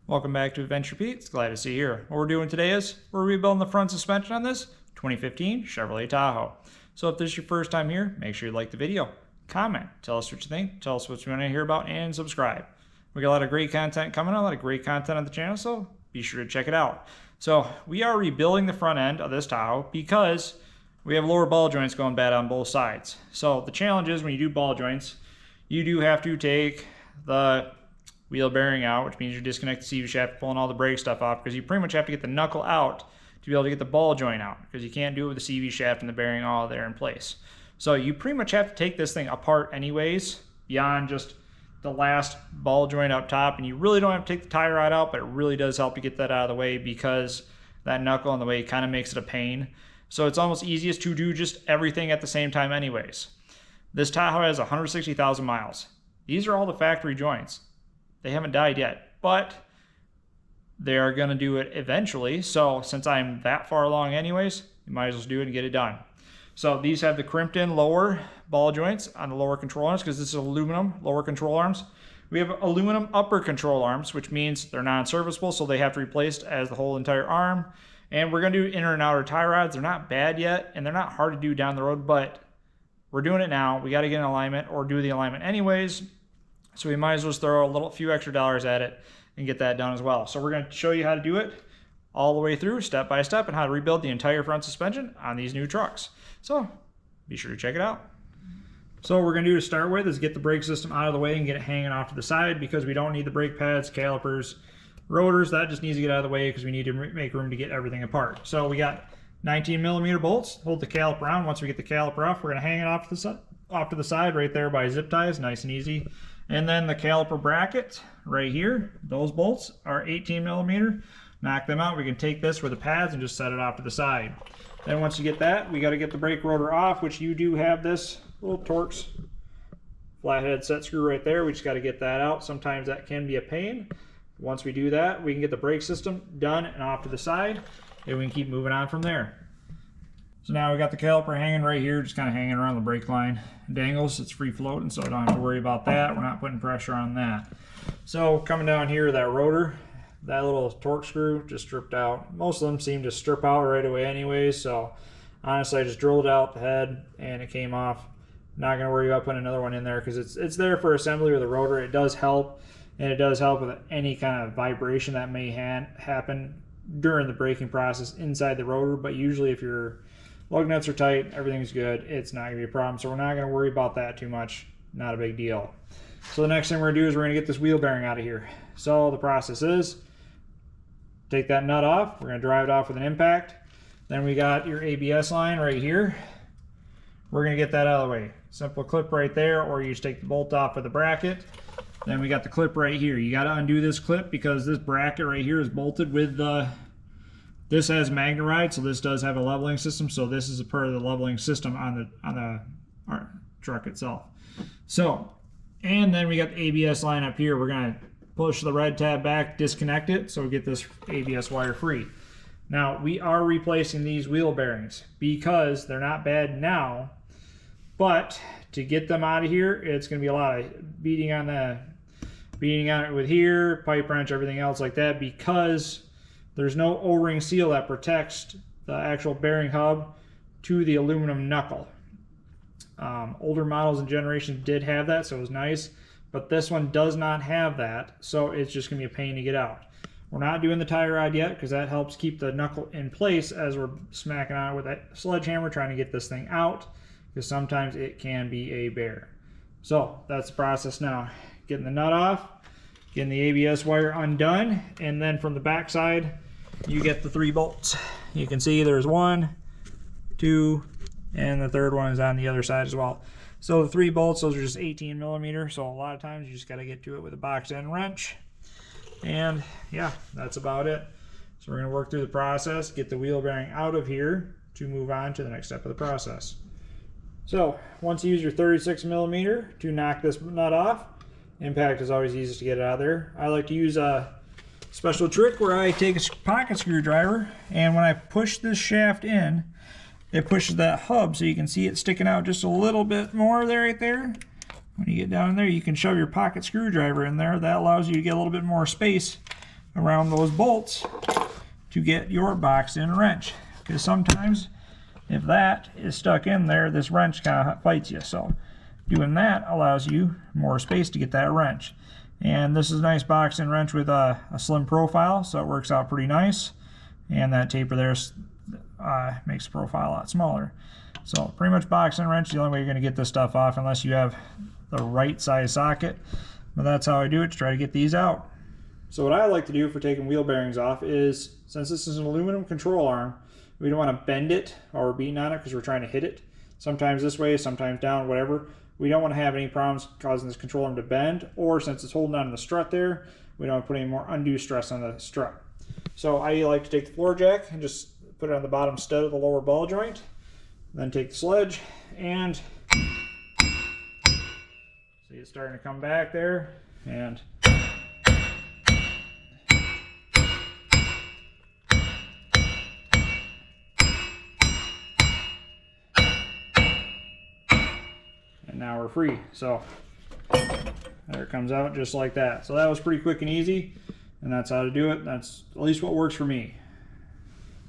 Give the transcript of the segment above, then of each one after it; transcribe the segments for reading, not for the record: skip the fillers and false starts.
Welcome back to Adventure Pete's. Glad to see you here. What we're doing today is we're rebuilding the front suspension on this 2015 Chevrolet Tahoe. So if this is your first time here, make sure you like the video, comment, tell us what you think, tell us what you want to hear about, and subscribe. We got a lot of great content coming on, a lot of great content on the channel, so be sure to check it out. So we are rebuilding the front end of this Tahoe because we have lower ball joints going bad on both sides. So the challenge is when you do ball joints, you do have to take the wheel bearing out, which means you disconnect the CV shaft, pulling all the brake stuff off, because you pretty much have to get the knuckle out to be able to get the ball joint out, because you can't do it with the CV shaft and the bearing all there in place. So you pretty much have to take this thing apart anyways, beyond just the last ball joint up top, and you really don't have to take the tie rod out, but it really does help you get that out of the way, because that knuckle in the way kind of makes it a pain. So it's almost easiest to do just everything at the same time anyways. This Tahoe has 160,000 miles. These are all the factory joints. They haven't died yet, but they are going to do it eventually. So since I'm that far along anyways, you might as well do it and get it done. So these have the crimped in lower ball joints on the lower control arms, because this is aluminum lower control arms. We have aluminum upper control arms, which means they're non-serviceable, so they have to be replaced as the whole entire arm. And we're going to do inner and outer tie rods. They're not bad yet, and they're not hard to do down the road, but we're doing it now. We got to get an alignment or do the alignment anyways. So we might as well just throw a few extra dollars at it and get that done as well. So we're going to show you how to do it all the way through, step by step, and how to rebuild the entire front suspension on these new trucks. So be sure to check it out. So what we're going to do to start with is get the brake system out of the way and get it hanging off to the side, because we don't need the brake pads, calipers, rotors. That just needs to get out of the way because we need to make room to get everything apart. So we got 19mm bolts. Hold the caliper on. Once we get the caliper off, we're going to hang it off to the side right there by zip ties, nice and easy. And then the caliper bracket right here, those bolts are 18mm. Knock them out. We can take this with the pads and just set it off to the side. Then once you get that, we got to get the brake rotor off, which you do have this little Torx flathead set screw right there. We just got to get that out. Sometimes that can be a pain. Once we do that, we can get the brake system done and off to the side, and we can keep moving on from there. So now we got the caliper hanging right here, just kind of hanging around the brake line. Dangles, it's free floating, so I don't have to worry about that. We're not putting pressure on that. So coming down here, that rotor, that little Torx screw just stripped out. Most of them seem to strip out right away anyways, so honestly I just drilled out the head and it came off. Not going to worry about putting another one in there, because it's there for assembly with the rotor. It does help, and it does help with any kind of vibration that may happen during the braking process inside the rotor, but usually if your lug nuts are tight, everything's good, it's not going to be a problem. So we're not going to worry about that too much. Not a big deal. So the next thing we're going to do is we're going to get this wheel bearing out of here. So the process is take that nut off. We're going to drive it off with an impact. Then we got your ABS line right here. We're going to get that out of the way. Simple clip right there, or you just take the bolt off of the bracket. Then we got the clip right here. You got to undo this clip because this bracket right here is bolted with the... This has Magneride, so this does have a leveling system. So this is a part of the leveling system on the truck itself. So, and then we got the ABS line up here. We're going to push the red tab back, disconnect it, so we get this ABS wire free. Now, we are replacing these wheel bearings because they're not bad now, but to get them out of here, it's going to be a lot of beating on it with here, pipe wrench, everything else like that, because there's no O-ring seal that protects the actual bearing hub to the aluminum knuckle. Older models and generations did have that, so it was nice, but this one does not have that, so it's just going to be a pain to get out. We're not doing the tie rod yet, because that helps keep the knuckle in place as we're smacking on it with that sledgehammer trying to get this thing out, because sometimes it can be a bear. So that's the process now. Getting the nut off, getting the ABS wire undone, and then from the back side, you get the 3 bolts. You can see there's 1, 2, and the third one is on the other side as well. So the 3 bolts, those are just 18mm, so a lot of times you just got to get to it with a box end wrench. And yeah, that's about it. So we're going to work through the process, get the wheel bearing out of here to move on to the next step of the process. So once you use your 36mm to knock this nut off, impact is always easiest to get it out of there. I like to use a special trick where I take a pocket screwdriver, and when I push this shaft in, it pushes that hub, so you can see it sticking out just a little bit more there, right there. When you get down there, you can shove your pocket screwdriver in there. That allows you to get a little bit more space around those bolts to get your boxed in wrench, because sometimes if that is stuck in there, this wrench kind of fights you. So doing that allows you more space to get that wrench. And this is a nice boxed in wrench with a slim profile, so it works out pretty nice. And that taper there makes the profile a lot smaller. So pretty much boxed in wrench, the only way you're going to get this stuff off unless you have the right size socket. But that's how I do it to try to get these out. So what I like to do for taking wheel bearings off is, since this is an aluminum control arm, we don't want to bend it while we're beating on it because we're trying to hit it. Sometimes this way, sometimes down, whatever. We don't want to have any problems causing this control arm to bend, or since it's holding on to the strut there, we don't want to put any more undue stress on the strut. So I like to take the floor jack and just put it on the bottom stud of the lower ball joint, then take the sledge and see it's starting to come back there, and now we're free. So there it comes out just like that. So that was pretty quick and easy, and that's how to do it. That's at least what works for me.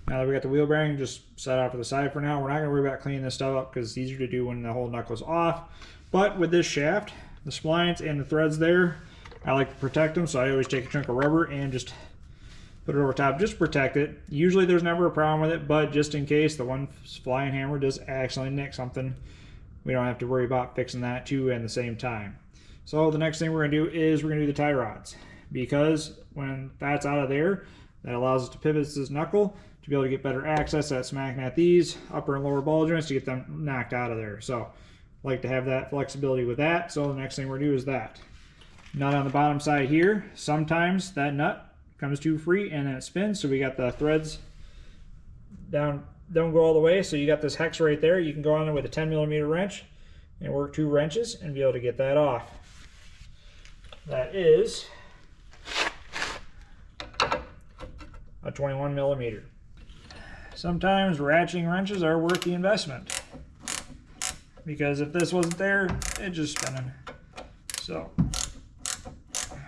Now that we got the wheel bearing just set off to the side for now, we're not going to worry about cleaning this stuff up because it's easier to do when the whole knuckle's off. But with this shaft, the splines and the threads there, I like to protect them, so I always take a chunk of rubber and just put it over top just to protect it. Usually there's never a problem with it, but just in case the one flying hammer does accidentally nick something, we don't have to worry about fixing that too at the same time. So the next thing we're going to do is we're going to do the tie rods, because when that's out of there, that allows us to pivot this knuckle to be able to get better access at smacking at these upper and lower ball joints to get them knocked out of there. So I like to have that flexibility with that. So the next thing we're going to do is that nut on the bottom side here. Sometimes that nut comes too free and then it spins, so we got the threads down, don't go all the way, so you got this hex right there. You can go on there with a 10mm wrench and work 2 wrenches and be able to get that off. That is a 21mm. Sometimes ratcheting wrenches are worth the investment, because if this wasn't there, it's just spinning. So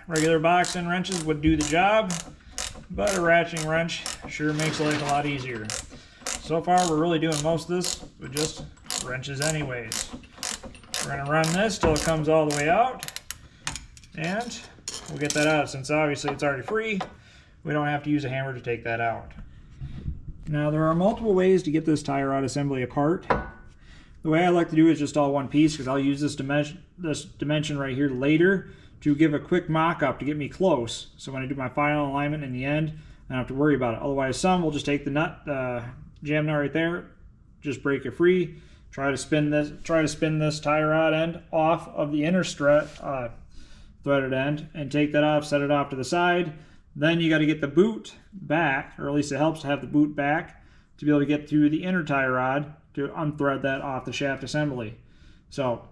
regular box-in wrenches would do the job, but a ratcheting wrench sure makes life a lot easier. So far, we're really doing most of this with just wrenches anyways. We're going to run this till it comes all the way out, and we'll get that out. Since obviously it's already free, we don't have to use a hammer to take that out. Now, there are multiple ways to get this tie rod assembly apart. The way I like to do it is just all one piece, because I'll use this dimension right here later to give a quick mock-up to get me close. So when I do my final alignment in the end, I don't have to worry about it. Otherwise, some will just take the nut, jam nut right there, just break it free. Try to spin this tie rod end off of the inner threaded end, and take that off, set it off to the side. Then you got to get the boot back, or at least it helps to have the boot back to be able to get through the inner tie rod to unthread that off the shaft assembly. So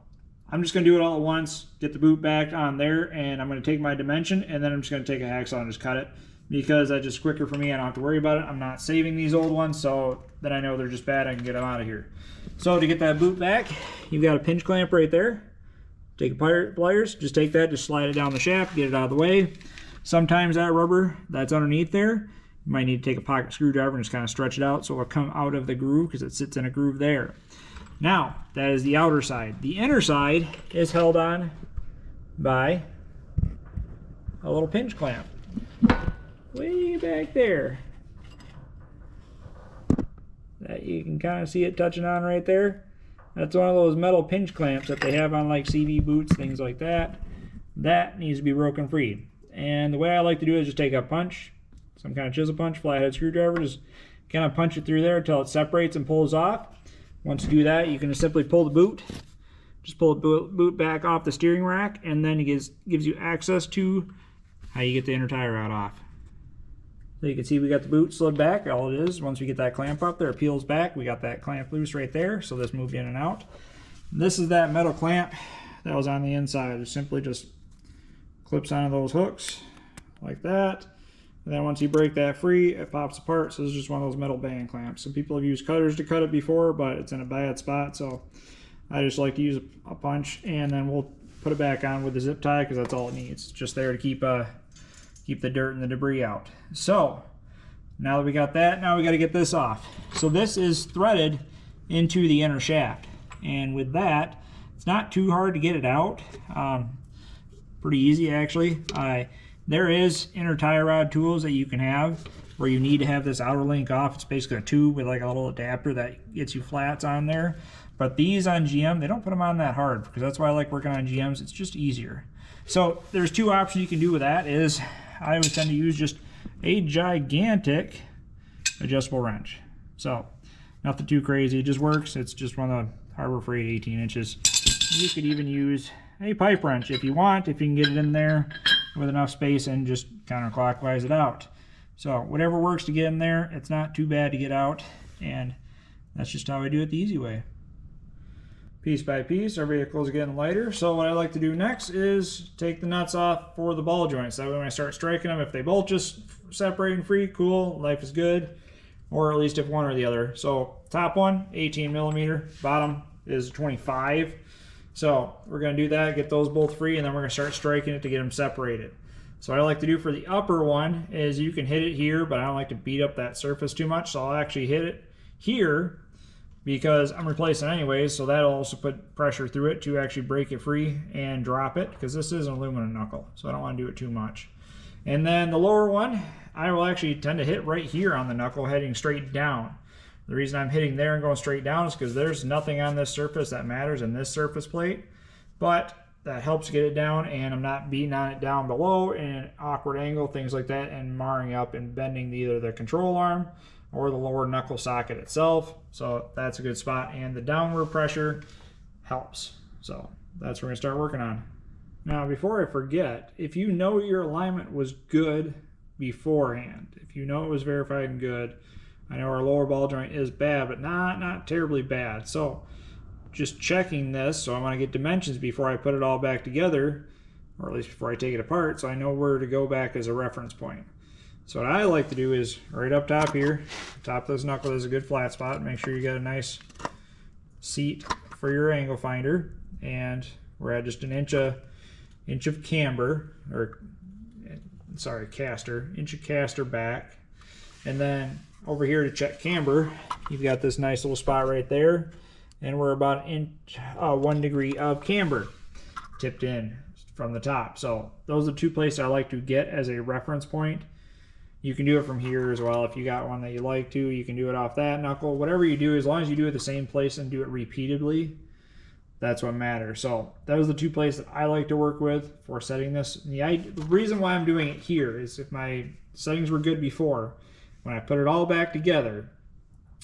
I'm just going to do it all at once, get the boot back on there, and I'm going to take my dimension, and then I'm just going to take a hacksaw and just cut it, because that's just quicker for me. I don't have to worry about it. I'm not saving these old ones, so then I know they're just bad. I can get them out of here. So to get that boot back, you've got a pinch clamp right there. Take pliers, just take that, just slide it down the shaft, get it out of the way. Sometimes that rubber that's underneath there, you might need to take a pocket screwdriver and just kind of stretch it out so it'll come out of the groove, because it sits in a groove there. Now, that is the outer side. The inner side is held on by a little pinch clamp way back there. That you can kind of see it touching on right there. That's one of those metal pinch clamps that they have on like CV boots, things like that. That needs to be broken free. And the way I like to do it is just take a punch, some kind of chisel punch, flathead screwdriver, just kind of punch it through there until it separates and pulls off. Once you do that, you can just simply pull the boot. Just pull the boot back off the steering rack, and then it gives you access to how you get the inner tie rod off. So you can see we got the boot slid back. All it is, once we get that clamp up there, it peels back. We got that clamp loose right there, so this moved in and out. This is that metal clamp that was on the inside. It simply just clips onto those hooks like that. And then once you break that free, it pops apart. So this is just one of those metal band clamps. Some people have used cutters to cut it before, but it's in a bad spot. So I just like to use a punch, and then we'll put it back on with the zip tie, because that's all it needs. It's just there to keep keep the dirt and the debris out. So now that we got that, now we got to get this off. So this is threaded into the inner shaft, and with that, it's not too hard to get it out. Pretty easy actually. There is inner tie rod tools that you can have where you need to have this outer link off. It's basically a tube with like a little adapter that gets you flats on there. But these on GM, they don't put them on that hard, because that's why I like working on GMs. It's just easier. So there's two options you can do with that. Is I always tend to use just a gigantic adjustable wrench. So nothing too crazy, it just works. It's just one of the Harbor Freight 18 inches. You could even use a pipe wrench if you want, if you can get it in there with enough space and just counterclockwise it out. So whatever works to get in there, it's not too bad to get out, and that's just how I do it the easy way. Piece by piece, our vehicle is getting lighter, so what I like to do next is take the nuts off for the ball joints. That way when I start striking them, if they both just separate and free, cool, life is good, or at least if one or the other. So top one, 18 millimeter, bottom is 25. So we're going to do that, get those both free, and then we're going to start striking it to get them separated. So what I like to do for the upper one is you can hit it here, but I don't like to beat up that surface too much, so I'll actually hit it here because I'm replacing anyways, so that'll also put pressure through it to actually break it free and drop it, because this is an aluminum knuckle, so I don't want to do it too much. And then the lower one, I will actually tend to hit right here on the knuckle heading straight down. The reason I'm hitting there and going straight down is because there's nothing on this surface that matters in this surface plate, but that helps get it down, and I'm not beating on it down below in an awkward angle, things like that, and marring up and bending either the control arm or the lower knuckle socket itself. So that's a good spot, and the downward pressure helps. So that's what we're going to start working on. Now before I forget, if you know your alignment was good beforehand, if you know it was verified and good, I know our lower ball joint is bad, but not terribly bad. So just checking this, so I want to get dimensions before I put it all back together, or at least before I take it apart, so I know where to go back as a reference point. So what I like to do is right up top here, top of this knuckle is a good flat spot. Make sure you got a nice seat for your angle finder, and we're at just an inch of camber, or sorry, caster, inch of caster back. And then over here to check camber, you've got this nice little spot right there, and we're about 1 degree of camber tipped in from the top. So those are the two places I like to get as a reference point. You can do it from here as well if you got one that you like to. You can do it off that knuckle. Whatever you do, as long as you do it the same place and do it repeatedly, that's what matters. So those are the two places that I like to work with for setting this. The reason why I'm doing it here is if my settings were good before, when I put it all back together,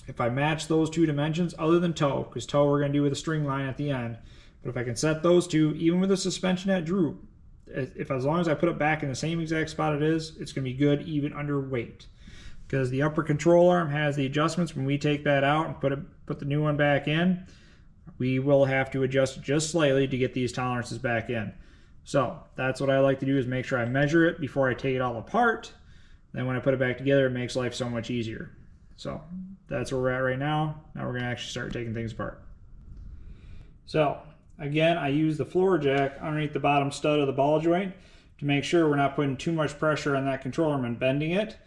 if I match those two dimensions, other than toe, because toe we're going to do with a string line at the end, but if I can set those two, even with the suspension at droop, as long as I put it back in the same exact spot it is, it's going to be good even under weight. Because the upper control arm has the adjustments. When we take that out and put the new one back in, we will have to adjust it just slightly to get these tolerances back in. So that's what I like to do, is make sure I measure it before I take it all apart. Then when I put it back together, it makes life so much easier. So that's where we're at right now. Now we're going to actually start taking things apart. So again, I use the floor jack underneath the bottom stud of the ball joint to make sure we're not putting too much pressure on that control arm and bending it.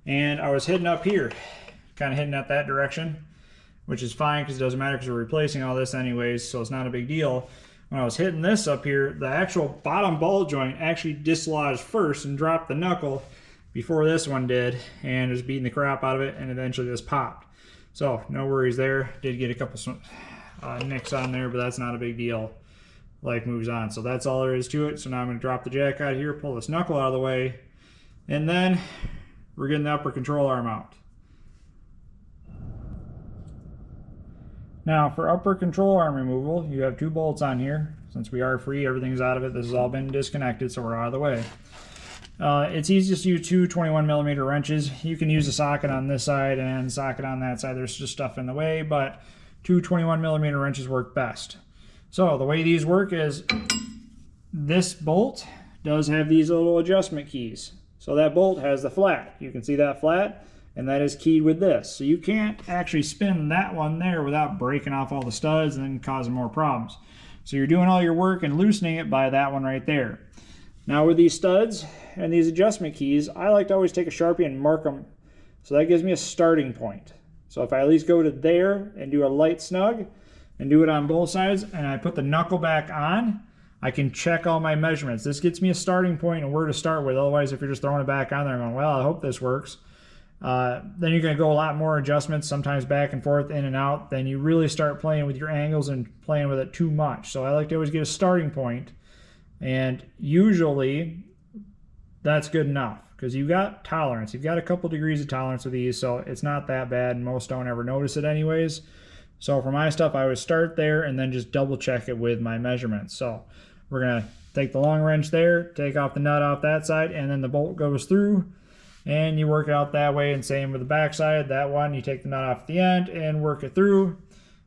And I was hitting up here, kind of hitting at that direction, which is fine because it doesn't matter because we're replacing all this anyways, so it's not a big deal. When I was hitting this up here, the actual bottom ball joint actually dislodged first and dropped the knuckle before this one did, and was beating the crap out of it, and eventually this popped. So no worries there. Did get a couple nicks on there, but that's not a big deal. Life moves on. So that's all there is to it. So now I'm going to drop the jack out of here, pull this knuckle out of the way, and then we're getting the upper control arm out. Now for upper control arm removal, you have two bolts on here. Since we are free, everything's out of it. This has all been disconnected, so we're out of the way. It's easiest to use two 21mm wrenches. You can use a socket on this side and a socket on that side. There's just stuff in the way, but two 21mm wrenches work best. So the way these work is this bolt does have these little adjustment keys. So that bolt has the flat. You can see that flat, and that is keyed with this. So you can't actually spin that one there without breaking off all the studs and then causing more problems. So you're doing all your work and loosening it by that one right there. Now with these studs and these adjustment keys, I like to always take a Sharpie and mark them. So that gives me a starting point. So if I at least go to there and do a light snug and do it on both sides, and I put the knuckle back on, I can check all my measurements. This gets me a starting point and where to start with. Otherwise, if you're just throwing it back on there and going, well, I hope this works, then you're going to go a lot more adjustments, sometimes back and forth, in and out. Then you really start playing with your angles and playing with it too much. So I like to always get a starting point, and usually that's good enough because you've got tolerance. You've got a couple degrees of tolerance with these, so it's not that bad, and most don't ever notice it anyways. So for my stuff, I would start there and then just double check it with my measurements. So we're going to take the long wrench there, take off the nut off that side, and then the bolt goes through, and you work it out that way. And same with the back side, that one, you take the nut off at the end and work it through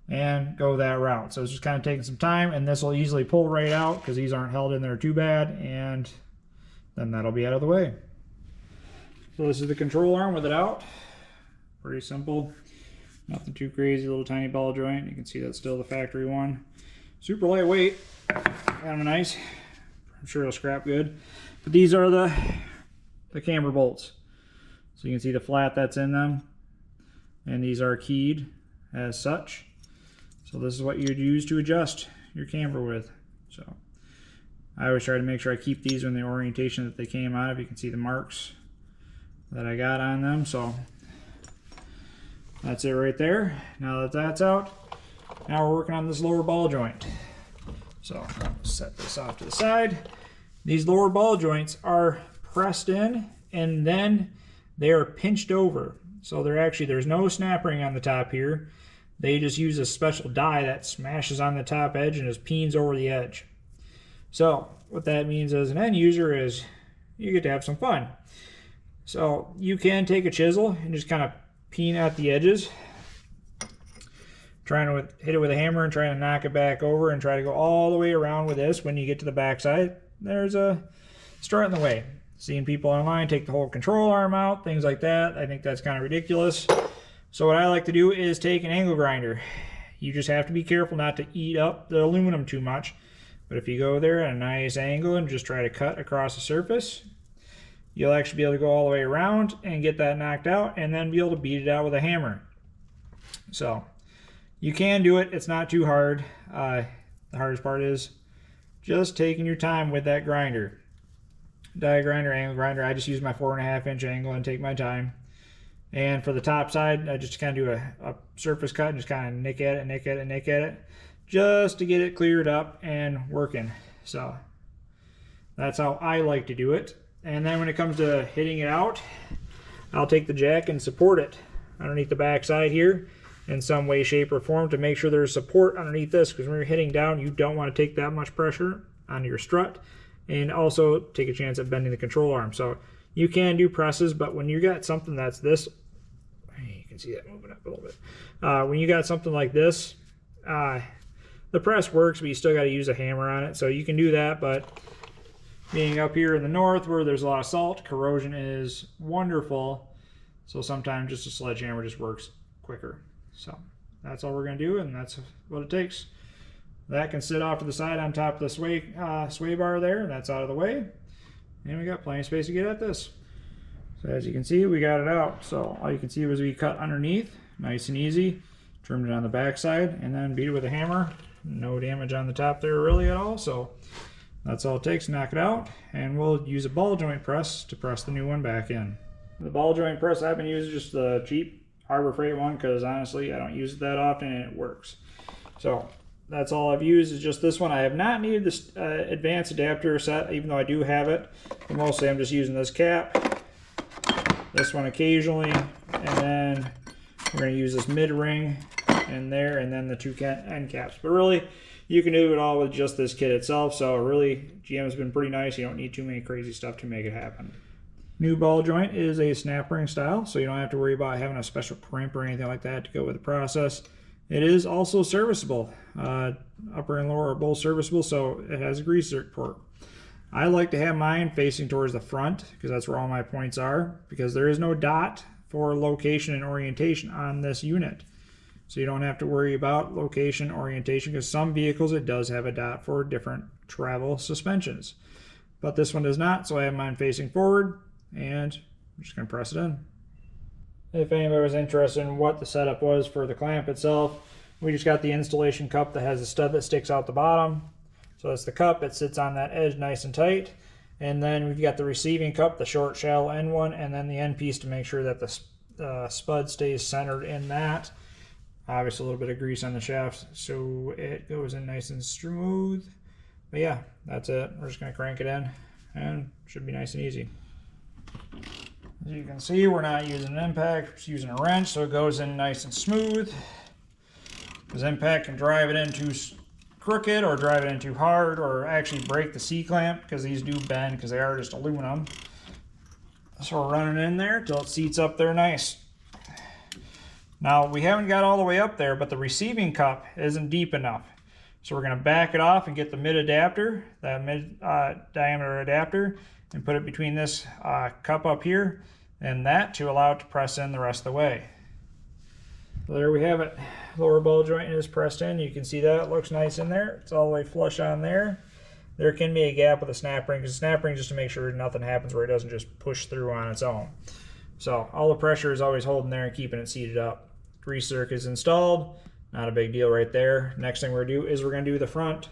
and go that route. So it's just kind of taking some time, and this will easily pull right out because these aren't held in there too bad, and then that'll be out of the way. So this is the control arm with it out. Pretty simple. Nothing too crazy, little tiny ball joint. You can see that's still the factory one. Super lightweight, kind of nice. I'm sure it'll scrap good. But these are the camber bolts. So you can see the flat that's in them. And these are keyed as such. So this is what you'd use to adjust your camber with. So I always try to make sure I keep these in the orientation that they came out of. You can see the marks that I got on them. So that's it right there. Now that that's out, now we're working on this lower ball joint. So set this off to the side. These lower ball joints are pressed in and then they are pinched over. So they're actually, there's no snap ring on the top here. They just use a special die that smashes on the top edge and just peens over the edge. So what that means as an end user is you get to have some fun. So you can take a chisel and just kind of peen at the edges, trying to hit it with a hammer and trying to knock it back over, and try to go all the way around with this. When you get to the back side, there's a strut in the way. Seeing people online take the whole control arm out, things like that, I think that's kind of ridiculous. So what I like to do is take an angle grinder. You just have to be careful not to eat up the aluminum too much. But if you go there at a nice angle and just try to cut across the surface, you'll actually be able to go all the way around and get that knocked out, and then be able to beat it out with a hammer. So you can do it. It's not too hard. The hardest part is just taking your time with that grinder. Die grinder, angle grinder. I just use my 4.5 inch angle and take my time. And for the top side, I just kind of do a surface cut and just kind of nick at it, nick at it, nick at it, just to get it cleared up and working. So that's how I like to do it. And then when it comes to hitting it out, I'll take the jack and support it underneath the back side here in some way, shape, or form to make sure there's support underneath this, because when you're hitting down, you don't want to take that much pressure on your strut, and also take a chance at bending the control arm. So you can do presses, but when you got something that's this, you can see that moving up a little bit. When you got something like this, the press works, but you still got to use a hammer on it. So you can do that, but being up here in the north where there's a lot of salt, corrosion is wonderful. So sometimes just a sledgehammer just works quicker. So that's all we're going to do, and that's what it takes. That can sit off to the side on top of the sway bar there, and that's out of the way. And we got plenty of space to get at this. So as you can see, we got it out. So all you can see was we cut underneath, nice and easy. Trimmed it on the back side, and then beat it with a hammer. No damage on the top there really at all. So that's all it takes to knock it out, and we'll use a ball joint press to press the new one back in. The ball joint press I've been using just the cheap Harbor Freight one, because honestly I don't use it that often and it works. So that's all I've used is just this one. I have not needed this advanced adapter set, even though I do have it. But mostly I'm just using this cap, this one occasionally, and then we're going to use this mid ring in there, and then the two end caps. But really, you can do it all with just this kit itself. So really, GM's been pretty nice. You don't need too many crazy stuff to make it happen. New ball joint is a snap ring style, so you don't have to worry about having a special crimp or anything like that to go with the process. It is also serviceable. Upper and lower are both serviceable, so it has a grease zerk port. I like to have mine facing towards the front because that's where all my points are, because there is no dot for location and orientation on this unit. So you don't have to worry about location, orientation, because some vehicles it does have a dot for different travel suspensions. but this one does not, so I have mine facing forward, and I'm just going to press it in. If anybody was interested in what the setup was for the clamp itself, we just got the installation cup that has a stud that sticks out the bottom. So that's the cup, it sits on that edge nice and tight. And then we've got the receiving cup, the short shallow end one, and then the end piece to make sure that the spud stays centered in that. Obviously a little bit of grease on the shafts so it goes in nice and smooth. But yeah, that's it. We're just going to crank it in and it should be nice and easy. As you can see, we're not using an impact, we're just using a wrench so it goes in nice and smooth. Because impact can drive it in too crooked or drive it in too hard or actually break the C-clamp, because these do bend because they are just aluminum. So we're running in there till it seats up there nice. Now we haven't got all the way up there, but the receiving cup isn't deep enough. So we're going to back it off and get the mid adapter, that mid diameter adapter, and put it between this cup up here and that to allow it to press in the rest of the way. So there we have it. Lower ball joint is pressed in. You can see that it looks nice in there. It's all the way flush on there. There can be a gap with a snap ring, because the snap ring just to make sure nothing happens where it doesn't just push through on its own. So all the pressure is always holding there and keeping it seated up. Grease zerk is installed. Not a big deal right there. Next thing we're going to do is we're going to do the front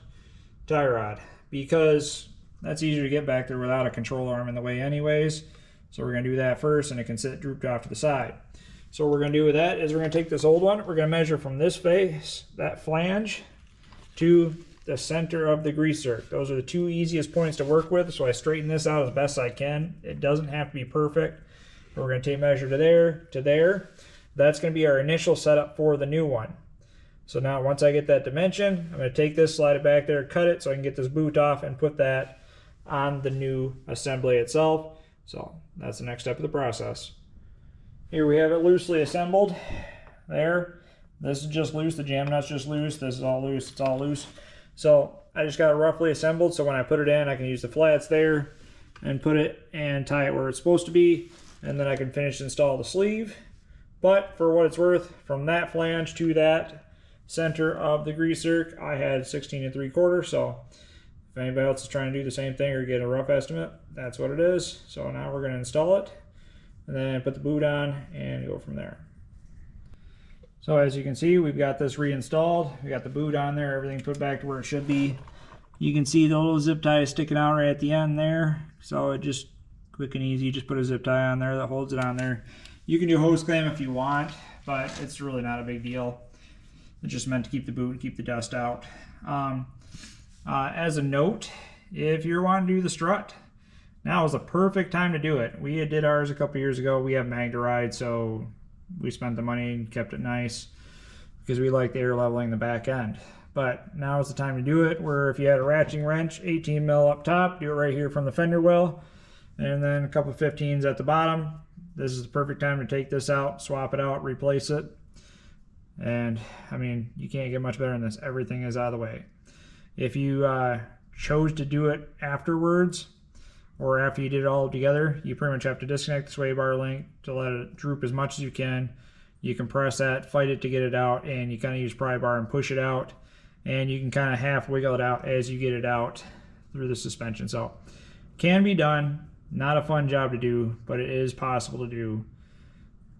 tie rod, because that's easier to get back there without a control arm in the way anyways. So we're going to do that first, and it can sit drooped off to the side. So what we're going to do with that is we're going to take this old one, we're going to measure from this face, that flange, to the center of the grease zerk. Those are the two easiest points to work with, so I straighten this out as best I can. It doesn't have to be perfect. But we're going to take measure to there, to there. That's going to be our initial setup for the new one. So now once I get that dimension, I'm going to take this, slide it back there, cut it so I can get this boot off and put that on the new assembly itself. So that's the next step of the process. Here we have it loosely assembled. There. This is just loose. The jam nut's just loose. This is all loose. It's all loose. So I just got it roughly assembled, so when I put it in, I can use the flats there and put it and tie it where it's supposed to be, and then I can finish install the sleeve. But for what it's worth, from that flange to that center of the grease zerk, I had 16 3/4. So if anybody else is trying to do the same thing or get a rough estimate, that's what it is. So now we're going to install it and then put the boot on and go from there. So as you can see, we've got this reinstalled. We got the boot on there, everything put back to where it should be. You can see the little zip tie sticking out right at the end there. So it just quick and easy, just put a zip tie on there that holds it on there. You can do hose clamp if you want, but it's really not a big deal. It's just meant to keep the boot and keep the dust out. As a note, if you're wanting to do the strut, now is the perfect time to do it. We did ours a couple years ago. We have Magneride, so we spent the money and kept it nice because we like the air leveling the back end. But now is the time to do it, where if you had a ratcheting wrench, 18 mil up top, do it right here from the fender well, and then a couple of 15s at the bottom. This is the perfect time to take this out, swap it out, replace it. And I mean, you can't get much better than this. Everything is out of the way. If you chose to do it afterwards, or after you did it all together, you pretty much have to disconnect the sway bar link to let it droop as much as you can. You can press that, fight it to get it out, and you kind of use pry bar and push it out. And you can kind of half wiggle it out as you get it out through the suspension. So can be done. Not a fun job to do, but it is possible to do.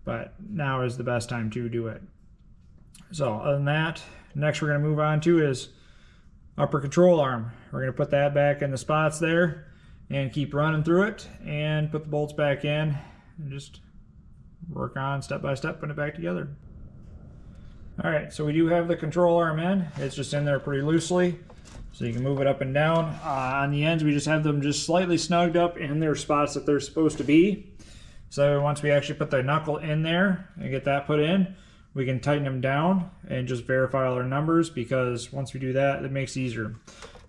But now is the best time to do it. So other than that, next we're going to move on to is upper control arm. We're going to put that back in the spots there and keep running through it and put the bolts back in and just work on step by step, putting it back together. All right, so we do have the control arm in. It's just in there pretty loosely, so you can move it up and down. On the ends, we just have them just slightly snugged up in their spots that they're supposed to be. So once we actually put the knuckle in there and get that put in, we can tighten them down and just verify all our numbers, because once we do that, it makes it easier.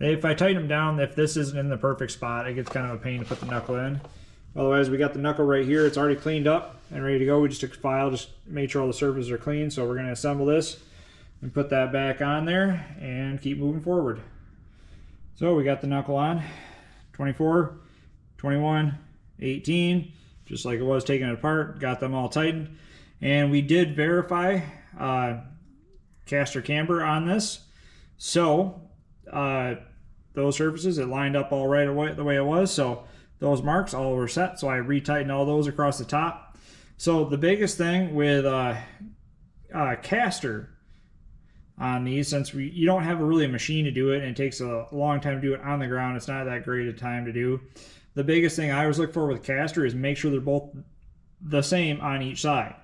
If I tighten them down, if this isn't in the perfect spot, it gets kind of a pain to put the knuckle in. Otherwise, we got the knuckle right here. It's already cleaned up and ready to go. We just took a file, just made sure all the surfaces are clean. So we're going to assemble this and put that back on there and keep moving forward. So we got the knuckle on, 24, 21, 18, just like it was taking it apart. Got them all tightened. And we did verify caster camber on this. So those surfaces, it lined up all right away the way it was. So those marks all were set. So I retightened all those across the top. So the biggest thing with caster on these, since you don't have really a machine to do it, and it takes a long time to do it on the ground, it's not that great a time to do. The biggest thing I always look for with caster is make sure they're both the same on each side.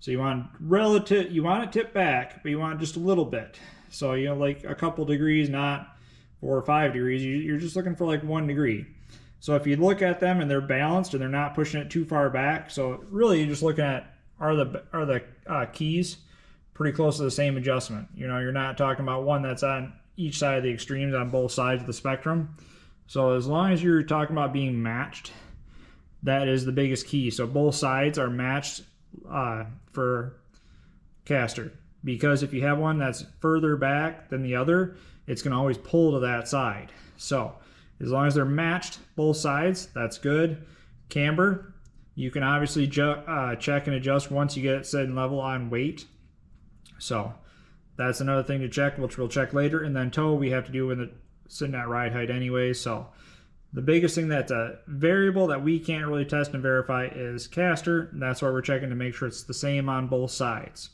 So you want it tipped back, but you want just a little bit. So, you know, like a couple degrees, not 4 or 5 degrees. You're just looking for like 1 degree. So if you look at them and they're balanced and they're not pushing it too far back, so really you're just looking at are the keys pretty close to the same adjustment. You know, you're not talking about one that's on each side of the extremes on both sides of the spectrum. So as long as you're talking about being matched, that is the biggest key. So both sides are matched for caster, because if you have one that's further back than the other, it's going to always pull to that side. So as long as they're matched both sides, that's good. Camber, you can obviously check and adjust once you get it set and level on weight. So that's another thing to check, which we'll check later. And then toe, we have to do when it's sitting at ride height anyway. So the biggest thing that's a variable that we can't really test and verify is caster. And that's why we're checking to make sure it's the same on both sides.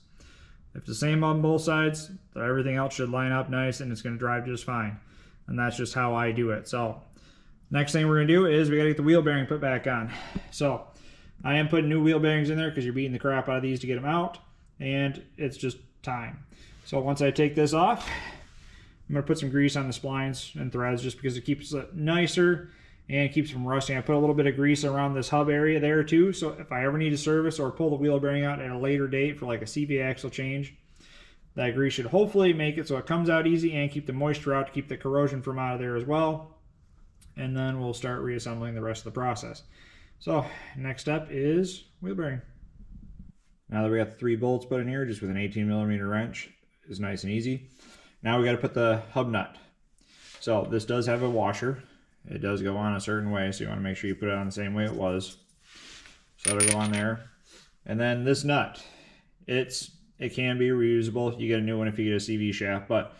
If it's the same on both sides, then everything else should line up nice and it's going to drive just fine. And that's just how I do it. So next thing we're going to do is we got to get the wheel bearing put back on. So I am putting new wheel bearings in there because you're beating the crap out of these to get them out. And it's just time. So once I take this off, I'm going to put some grease on the splines and threads just because it keeps it nicer and keeps from rusting. I put a little bit of grease around this hub area there too, so if I ever need to service or pull the wheel bearing out at a later date for like a CV axle change, that grease should hopefully make it so it comes out easy and keep the moisture out to keep the corrosion from out of there as well. And then we'll start reassembling the rest of the process. So next step is wheel bearing. Now that we got the 3 bolts put in here, just with an 18mm wrench, is nice and easy. Now we got to put the hub nut. So this does have a washer. It does go on a certain way, so you want to make sure you put it on the same way it was. So it'll go on there. And then this nut, it can be reusable. You get a new one if you get a CV shaft, but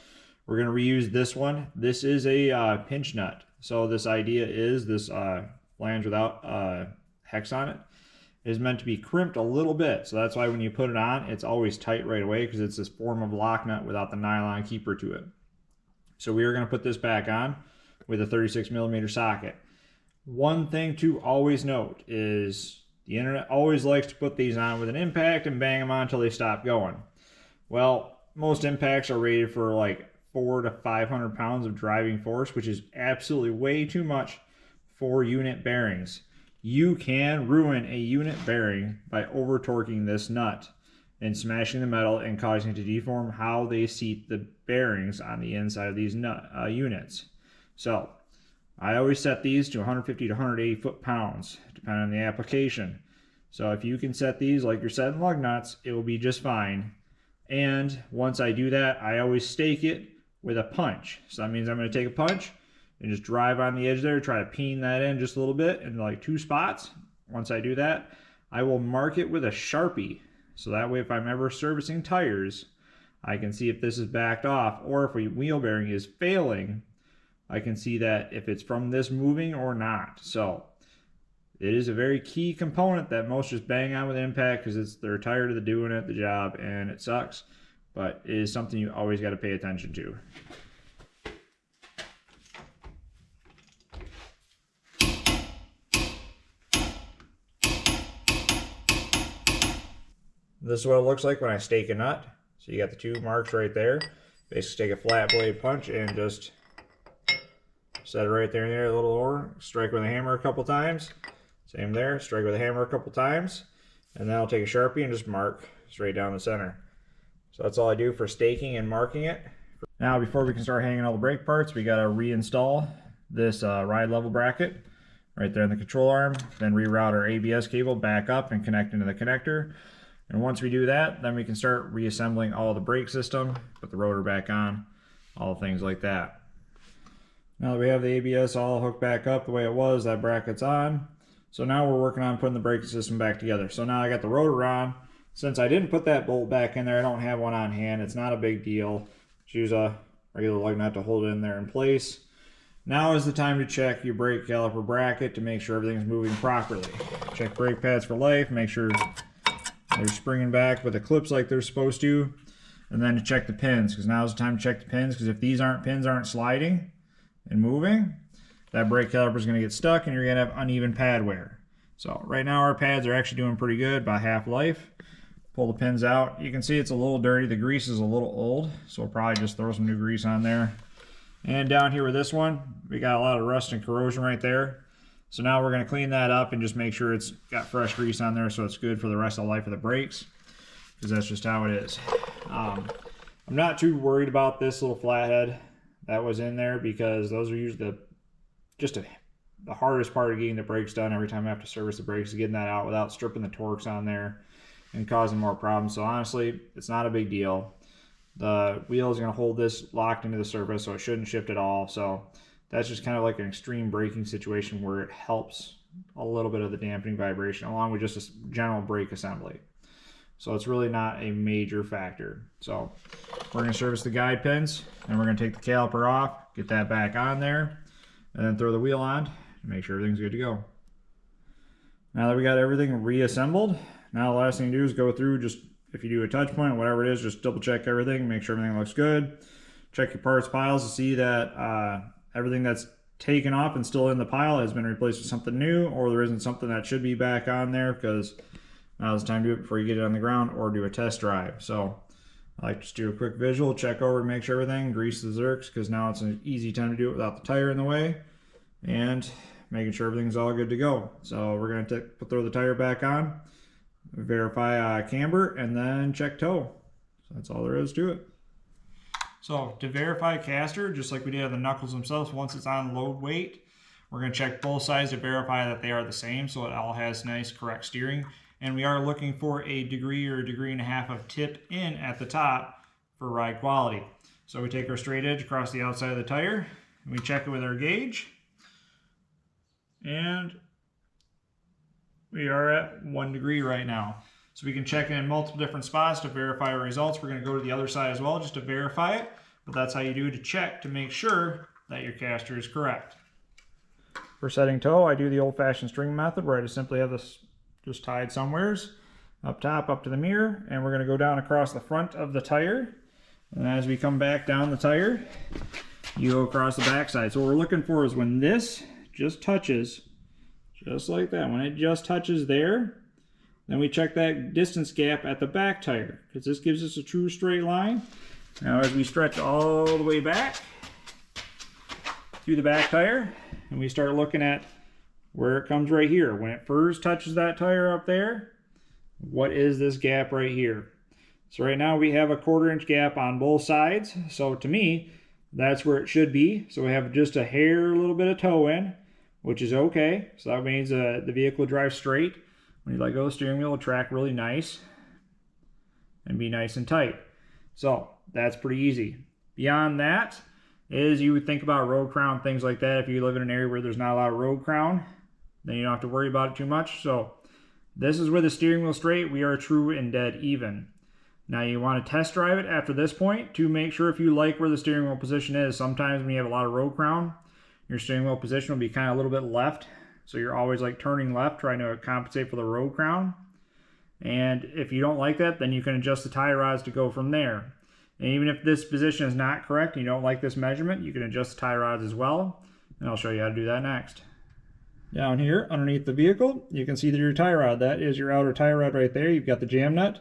we're going to reuse this one. This is a pinch nut. So this idea is this flange without hex on it is meant to be crimped a little bit. So that's why when you put it on, it's always tight right away, because it's this form of lock nut without the nylon keeper to it. So we are going to put this back on with a 36mm socket. One thing to always note is the internet always likes to put these on with an impact and bang them on until they stop going. Well, most impacts are rated for like 400 to 500 pounds of driving force, which is absolutely way too much for unit bearings. You can ruin a unit bearing by over torquing this nut and smashing the metal and causing it to deform how they seat the bearings on the inside of these units. So I always set these to 150 to 180 foot-pounds, depending on the application. So if you can set these like you're setting lug nuts, it will be just fine. And once I do that, I always stake it with a punch. So that means I'm going to take a punch and just drive on the edge there, try to peen that in just a little bit in like 2 spots. Once I do that, I will mark it with a Sharpie. So that way if I'm ever servicing tires, I can see if this is backed off, or if a wheel bearing is failing, I can see that if it's from this moving or not. So it is a very key component that most just bang on with impact because they're tired of doing the job, and it sucks. But it is something you always got to pay attention to. This is what it looks like when I stake a nut. So you got the 2 marks right there. Basically take a flat blade punch and just set it right there and there a little over. Strike with a hammer a couple times. Same there, strike with a hammer a couple times. And then I'll take a Sharpie and just mark straight down the center. So that's all I do for staking and marking it. Now before we can start hanging all the brake parts, we got to reinstall this ride level bracket right there in the control arm. Then reroute our ABS cable back up and connect into the connector. And once we do that, then we can start reassembling all the brake system, put the rotor back on, all things like that. Now that we have the ABS all hooked back up the way it was, that bracket's on. So now we're working on putting the brake system back together. So now I got the rotor on. Since I didn't put that bolt back in there, I don't have one on hand. It's not a big deal. Just use a regular lug nut to hold it in there in place. Now is the time to check your brake caliper bracket to make sure everything's moving properly. Check brake pads for life, make sure they're springing back with the clips like they're supposed to. And then to check the pins, because now is the time to check the pins, because if these pins aren't sliding and moving, that brake caliper is going to get stuck and you're going to have uneven pad wear. So right now our pads are actually doing pretty good, about half life. Pull the pins out. You can see it's a little dirty. The grease is a little old, so we'll probably just throw some new grease on there. And down here with this one, we got a lot of rust and corrosion right there. So now we're going to clean that up and just make sure it's got fresh grease on there so it's good for the rest of the life of the brakes, because that's just how it is. I'm not too worried about this little flathead that was in there, because those are usually the hardest part of getting the brakes done every time I have to service the brakes, is getting that out without stripping the Torx on there and causing more problems. So honestly, it's not a big deal. The wheel is going to hold this locked into the surface, so it shouldn't shift at all. So that's just kind of like an extreme braking situation where it helps a little bit of the dampening vibration along with just a general brake assembly. So it's really not a major factor. So we're going to service the guide pins, and we're going to take the caliper off, get that back on there, and then throw the wheel on to make sure everything's good to go. Now that we got everything reassembled, now the last thing to do is go through, just if you do a touch point, whatever it is, just double check everything, make sure everything looks good. Check your parts piles to see that everything that's taken off and still in the pile has been replaced with something new, or there isn't something that should be back on there, because now's the time to do it before you get it on the ground or do a test drive. So I like to just do a quick visual, check over, make sure everything, grease the zerks, because now it's an easy time to do it without the tire in the way, and making sure everything's all good to go. So we're going to throw the tire back on, verify camber, and then check toe. So that's all there is to it. So to verify caster, just like we did on the Knuckles themselves, once it's on load weight, we're going to check both sides to verify that they are the same, so it all has nice correct steering. And we are looking for a degree or a degree and a half of tip in at the top for ride quality. So we take our straight edge across the outside of the tire, and we check it with our gauge, and we are at 1 degree right now. So we can check in multiple different spots to verify our results. We're going to go to the other side as well just to verify it, but that's how you do it, to check to make sure that your caster is correct. For setting toe, I do the old-fashioned string method, where I just simply have this just tied somewheres up top, up to the mirror, and we're going to go down across the front of the tire. And as we come back down the tire, you go across the back side. So what we're looking for is when this just touches, just like that, when it just touches there, then we check that distance gap at the back tire, because this gives us a true straight line. Now as we stretch all the way back through the back tire, and we start looking at where it comes right here, when it first touches that tire up there, what is this gap right here? So right now we have a 1/4 inch gap on both sides. So to me, that's where it should be. So we have just a hair, a little bit of toe in, which is okay. So that means the vehicle drives straight. When you let go of the steering wheel, it'll track really nice and be nice and tight. So that's pretty easy. Beyond that is you would think about road crown, things like that. If you live in an area where there's not a lot of road crown, then you don't have to worry about it too much. So this is with the steering wheel straight, we are true and dead even. Now you want to test drive it after this point to make sure if you like where the steering wheel position is. Sometimes when you have a lot of road crown, your steering wheel position will be kind of a little bit left. So you're always like turning left, trying to compensate for the road crown. And if you don't like that, then you can adjust the tie rods to go from there. And even if this position is not correct and you don't like this measurement, you can adjust the tie rods as well. And I'll show you how to do that next. Down here underneath the vehicle, you can see that your tie rod, that is your outer tie rod right there. You've got the jam nut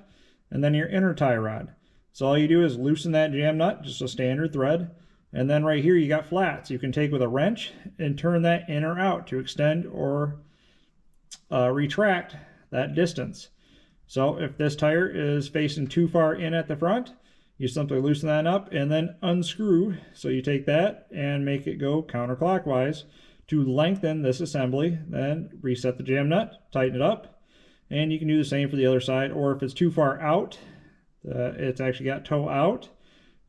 and then your inner tie rod. So all you do is loosen that jam nut, just a standard thread. And then right here you got flats. You can take with a wrench and turn that in or out to extend or retract that distance. So if this tire is facing too far in at the front, you simply loosen that up and then unscrew. So you take that and make it go counterclockwise to lengthen this assembly, then reset the jam nut, tighten it up, and you can do the same for the other side. Or if it's too far out, it's actually got toe out,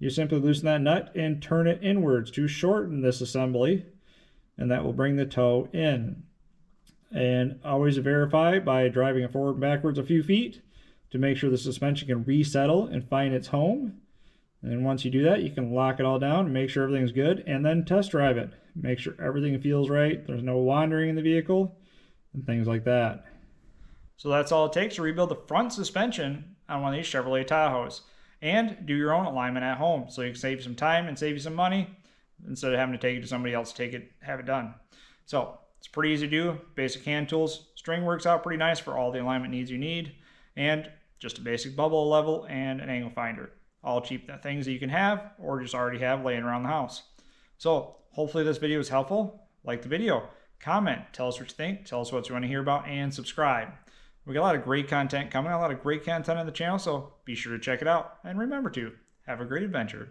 you simply loosen that nut and turn it inwards to shorten this assembly, and that will bring the toe in. And always verify by driving it forward and backwards a few feet to make sure the suspension can resettle and find its home. And then once you do that, you can lock it all down and make sure everything's good, and then test drive it. Make sure everything feels right, there's no wandering in the vehicle, and things like that. So that's all it takes to rebuild the front suspension on one of these Chevrolet Tahoes. And do your own alignment at home so you can save some time and save you some money instead of having to take it to somebody else to have it done. So it's pretty easy to do. Basic hand tools. String works out pretty nice for all the alignment needs you need. And just a basic bubble level and an angle finder. All cheap things that you can have or just already have laying around the house. So hopefully this video was helpful. Like the video, comment, tell us what you think, tell us what you want to hear about, and subscribe. We got a lot of great content coming, a lot of great content on the channel, so be sure to check it out. And remember to have a great adventure.